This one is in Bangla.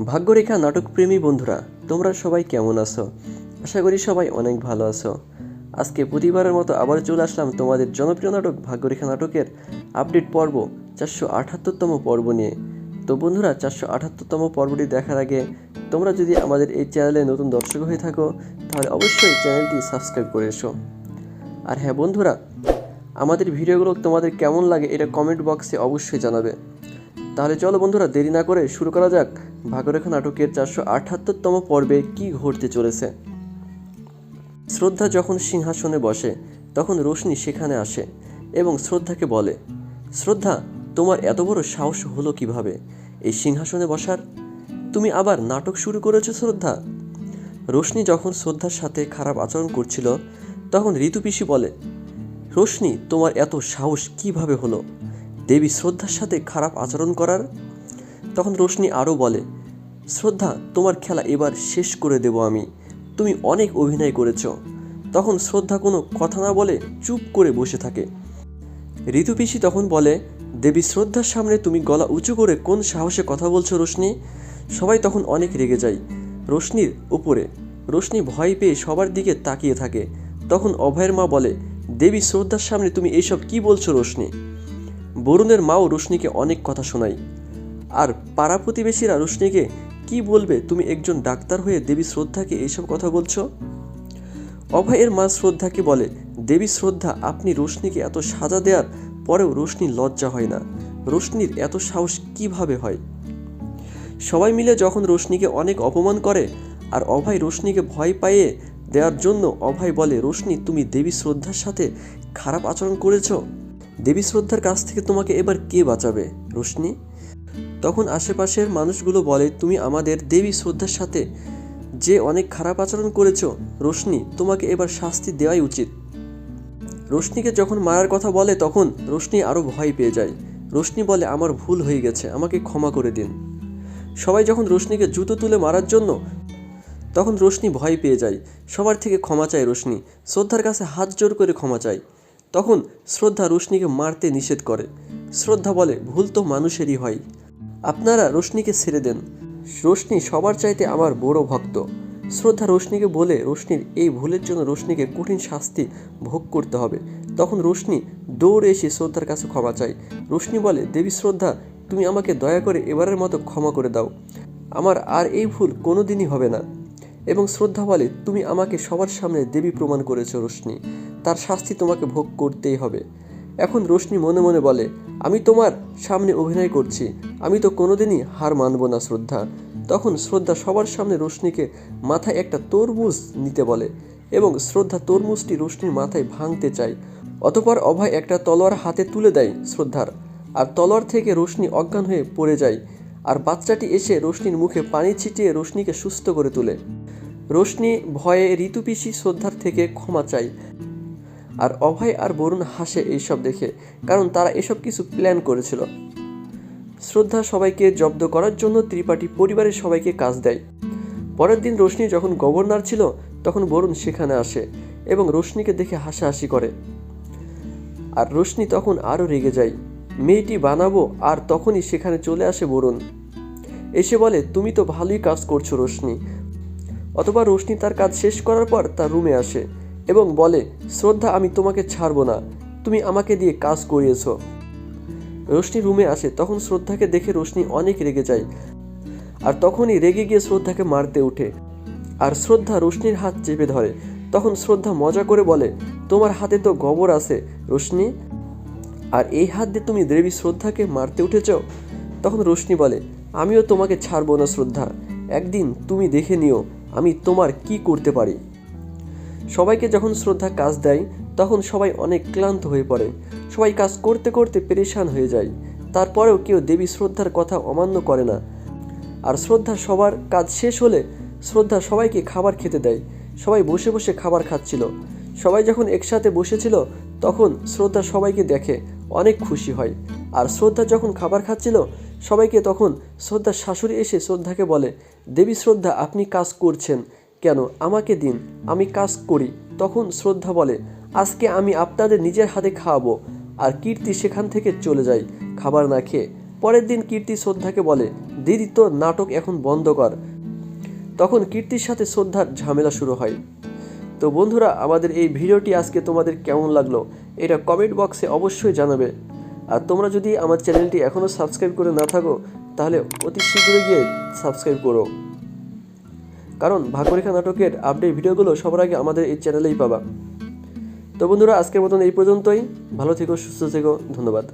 ভাগ্যরেখা নাটকপ্রেমী বন্ধুরা, তোমরা সবাই কেমন আছো? আশা করি সবাই অনেক ভালো আছো। আজকে প্রতিবারের মতো আবার চলে আসলাম তোমাদের জনপ্রিয় নাটক ভাগ্যরেখা নাটকের আপডেট পর্ব 478তম পর্ব নিয়ে। তো বন্ধুরা, 478তম পর্বটি দেখার আগে তোমরা যদি আমাদের এই চ্যানেলে নতুন দর্শক হয়ে থাকো তাহলে অবশ্যই চ্যানেলটি সাবস্ক্রাইব করে এসো। আর হ্যাঁ বন্ধুরা, আমাদের ভিডিওগুলো তোমাদের কেমন লাগে এটা কমেন্ট বক্সে অবশ্যই জানাবে। তাহলে চলো বন্ধুরা, দেরি না করে শুরু করা যাক ভাগ্যরেখা নাটকের 478তম পর্বে কি ঘটতে চলেছে। শ্রদ্ধা যখন সিংহাসনে বসে তখন রোশনি সেখানে আসে এবং শ্রদ্ধাকে বলে, শ্রদ্ধা, তোমার এত বড় সাহস হলো কিভাবে এই সিংহাসনে বসার? তুমি আবার নাটক শুরু করেছো শ্রদ্ধা? রোশনি যখন শ্রদ্ধার সাথে খারাপ আচরণ করছিল তখন ঋতু পিসি বলে, রোশনি, তোমার এত সাহস কিভাবে হলো দেবী শ্রদ্ধার সাথে খারাপ আচরণ করার? তখন রোশনি আরও বলে, শ্রদ্ধা, তোমার খেলা এবার শেষ করে দেব আমি, তুমি অনেক অভিনয় করেছ। তখন শ্রদ্ধা কোনো কথা না বলে চুপ করে বসে থাকে। ঋতু পিসি তখন বলে, দেবী শ্রদ্ধার সামনে তুমি গলা উঁচু করে কোন সাহসে কথা বলছো রোশনি? সবাই তখন অনেক রেগে যায় রোশনির উপরে। রোশনি ভয় পেয়ে সবার দিকে তাকিয়ে থাকে। তখন অভয়ের মা বলে, দেবী শ্রদ্ধার সামনে তুমি এইসব কি বলছো রোশনি? বরুণের মাও রোশনিকে অনেক কথা শোনায়। আর পাড়া প্রতিবেশীরা রোশনিকে কি বলবে, তুমি একজন ডাক্তার হয়ে দেবী শ্রদ্ধাকে এইসব কথা বলছো? অভয়ের মা শ্রদ্ধাকে বলে, দেবী শ্রদ্ধা, আপনি রোশনিকে এত সাজা দেওয়ার পরেও রোশনির লজ্জা হয় না? রোশনির এত সাহস কিভাবে হয়? সবাই মিলে যখন রোশনিকে অনেক অপমান করে আর অভয় রোশনিকে ভয় পাইয়ে দেওয়ার জন্য অভয় বলে, রোশনি, তুমি দেবী শ্রদ্ধার সাথে খারাপ আচরণ করেছো। দেবী শ্রদ্ধার কাছ থেকে তোমাকে এবার কে বাঁচাবে রোশনি? তখন আশেপাশের মানুষগুলো বলে, তুমি আমাদের দেবী শ্রদ্ধার সাথে যে অনেক খারাপ আচরণ করেছো রোশনি, তোমাকে এবার শাস্তি দেওয়াই উচিত। রোশনিকে যখন মারার কথা বলে তখন রোশনি আরও ভয় পেয়ে যায়। রোশনি বলে, আমার ভুল হয়ে গেছে, আমাকে ক্ষমা করে দিন। সবাই যখন রোশনিকে জুতো তুলে মারার জন্য তখন রোশনি ভয় পেয়ে যায়। সবার থেকে ক্ষমা চায় রোশনি, শ্রদ্ধার কাছে হাত জোর করে ক্ষমা চায়। তখন শ্রদ্ধা রোশনিকে মারতে নিষেধ করে। শ্রদ্ধা বলে, ভুল তো মানুষেরই হয়, আপনারা রোশনিকে ছেড়ে দেন। রোশনি সবার চাইতে আমার বড় ভক্ত। শ্রদ্ধা রোশনিকে বলে, রোশনির এই ভুলের জন্য রোশনিকে কঠিন শাস্তি ভোগ করতে হবে। তখন রোশনি দৌড়ে এসে শ্রদ্ধার কাছে ক্ষমা চায়। রোশনি বলে, দেবী শ্রদ্ধা, তুমি আমাকে দয়া করে এবারের মতো ক্ষমা করে দাও, আমার আর এই ভুল কোনোদিনই হবে না। এবং শ্রদ্ধা বলে, তুমি আমাকে সবার সামনে দেবী প্রমাণ করেছো রোশনি, তার শাস্তি তোমাকে ভোগ করতেই হবে। এখন রোশনি মনে মনে বলে, আমি তোমার সামনে অভিনয় করছি, আমি তো কোনোদিনই হার মানব না শ্রদ্ধা। তখন শ্রদ্ধা সবার সামনে রোশনিকে মাথায় একটা তরমুজ নিতে বলে এবং শ্রদ্ধা তরমুজটি রোশনির মাথায় ভাঙতে চায়। অতঃপর অভয় একটা তলোয়ার হাতে তুলে দেয় শ্রদ্ধার, আর তলোয়ার থেকে রোশনি অজ্ঞান হয়ে পড়ে যায়। আর বাচ্চাটি এসে রোশনির মুখে পানি ছিটিয়ে রোশনিকে সুস্থ করে তোলে। রোশনি ভয়ে ঋতু পিসি শ্রদ্ধার থেকে ক্ষমা চায়। আর অভয় আর বরুণ হাসে এইসব দেখে, কারণ তারা এসব কিছু প্ল্যান করেছিল। শ্রদ্ধা সবাইকে জব্দ করার জন্য ত্রিপাঠী পরিবারের সবাইকে কাজ দেয়। পরের দিন রোশনি যখন গভর্নর ছিল তখন বরুণ সেখানে আসে এবং রোশনিকে দেখে হাসাহাসি করে। আর রোশনি তখন আরও রেগে যায়, মেয়েটি বানাবো। আর তখনই সেখানে চলে আসে বরুণ, এসে বলে, তুমি তো ভালোই কাজ করছো রোশনি। অথবা রোশনি তার কাজ শেষ করার পর তার রুমে আসে এবং বলে, শ্রদ্ধা, আমি তোমাকে ছাড়বো না, তুমি আমাকে দিয়ে কাজ করিয়েছ। রোশনি রুমে আসে তখন শ্রদ্ধাকে দেখে রোশনি অনেক রেগে যায়। আর তখনই রেগে গিয়ে শ্রদ্ধাকে মারতে ওঠে। আর শ্রদ্ধা রোশনির হাত চেপে ধরে। তখন শ্রদ্ধা মজা করে বলে, তোমার হাতে তো গোবর আছে রোশনি, আর এই হাত দিয়ে তুমি দেবী শ্রদ্ধাকে মারতে উঠেছ। তখন রোশনি বলে, আমিও তোমাকে ছাড়বো না শ্রদ্ধা, একদিন তুমি দেখে নিও আমি তোমার কি করতে পারি। সবাইকে যখন শ্রদ্ধা কাজ দেয় তখন সবাই অনেক ক্লান্ত হয়ে পড়ে। সবাই কাজ করতে করতে পেরেশান হয়ে যায়। তারপরেও কেউ দেবী শ্রদ্ধার কথা অমান্য করে না। আর শ্রদ্ধা সবার কাজ শেষ হলে শ্রদ্ধা সবাইকে খাবার খেতে দেয়। সবাই বসে বসে খাবার খাচ্ছিল। সবাই যখন একসাথে বসেছিল তখন শ্রদ্ধা সবাইকে দেখে অনেক খুশি হয়। আর শ্রদ্ধা যখন খাবার খাচ্ছিল সবাইকে, তখন শ্রদ্ধার শাশুড়ি এসে শ্রদ্ধাকে বলে, দেবী শ্রদ্ধা, আপনি কাজ করছেন কেন, আমাকে দিন, আমি কাজ করি। তখন শ্রদ্ধা বলে, আজকে আমি আপনাদের নিজের হাতে খাওয়াবো। আর কীর্তি সেখান থেকে চলে যায় খাবার না খেয়ে। পরের দিন কীর্তি শ্রদ্ধাকে বলে, দিদি তোর নাটক এখন বন্ধ কর। তখন কীর্তির সাথে শ্রদ্ধার ঝামেলা শুরু হয়। তো বন্ধুরা, আমাদের এই ভিডিওটি আজকে তোমাদের কেমন লাগলো এটা কমেন্ট বক্সে অবশ্যই জানাবে। আর তোমরা যদি আমার চ্যানেলটি এখনও সাবস্ক্রাইব করে না থাকো তাহলে অতি শীঘ্রই গিয়ে সাবস্ক্রাইব করো, কারণ ভাগ্যরেখা নাটকের আপডেট ভিডিওগুলো সবার আগে আমাদের এই চ্যানেলেই পাবা। তো বন্ধুরা, আজকের মতন এই পর্যন্তই। ভালো থেকো, সুস্থ থেকো, ধন্যবাদ।